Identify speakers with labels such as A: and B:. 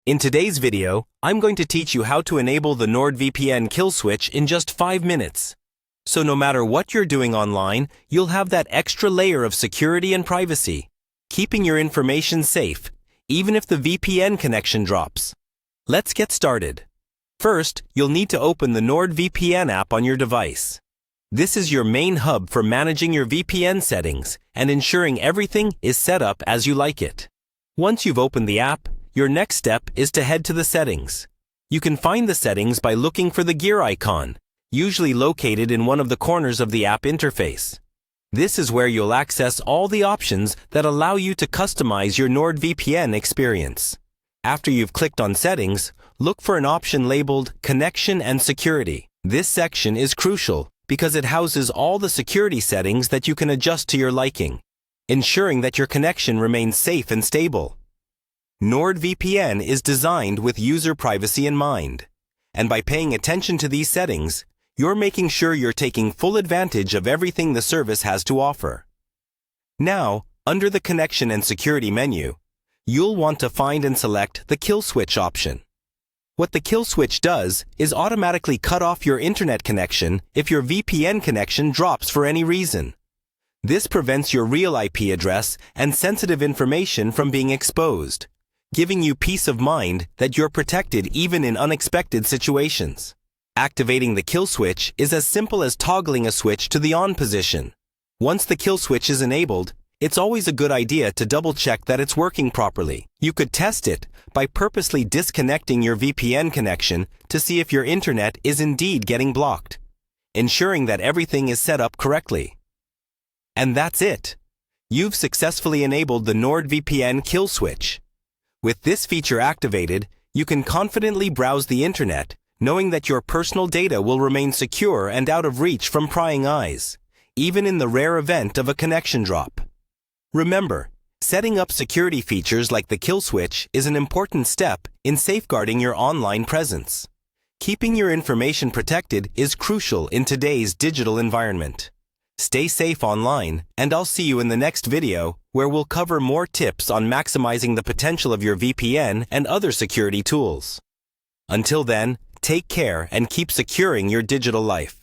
A: In today's video, I'm going to teach you how to enable the Nordvpn kill switch in just 5 minutes. So no matter what you're doing online, you'll have that extra layer of security and privacy, keeping your information safe, even if the VPN connection drops. Let's get started. First, you'll need to open the Nordvpn app on your device. This is your main hub for managing your VPN settings and ensuring everything is set up as you like it. Once you've opened the app, your next step is to head to the settings. You can find the settings by looking for the gear icon, usually located in one of the corners of the app interface. This is where you'll access all the options that allow you to customize your Nordvpn experience. After you've clicked on Settings, look for an option labeled Connection and Security. This section is crucial because it houses all the security settings that you can adjust to your liking, ensuring that your connection remains safe and stable. Nordvpn is designed with user privacy in mind, and by paying attention to these settings, you're making sure you're taking full advantage of everything the service has to offer. Now, under the Connection and Security menu, you'll want to find and select the Kill Switch option. What the Kill Switch does is automatically cut off your internet connection if your VPN connection drops for any reason. This prevents your real IP address and sensitive information from being exposed, giving you peace of mind that you're protected even in unexpected situations. Activating the kill switch is as simple as toggling a switch to the on position. Once the kill switch is enabled, it's always a good idea to double-check that it's working properly. You could test it by purposely disconnecting your VPN connection to see if your internet is indeed getting blocked, ensuring that everything is set up correctly. And that's it. You've successfully enabled the Nordvpn kill switch. With this feature activated, you can confidently browse the internet, knowing that your personal data will remain secure and out of reach from prying eyes, even in the rare event of a connection drop. Remember, setting up security features like the kill switch is an important step in safeguarding your online presence. Keeping your information protected is crucial in today's digital environment. Stay safe online, and I'll see you in the next video where we'll cover more tips on maximizing the potential of your VPN and other security tools. Until then, take care and keep securing your digital life.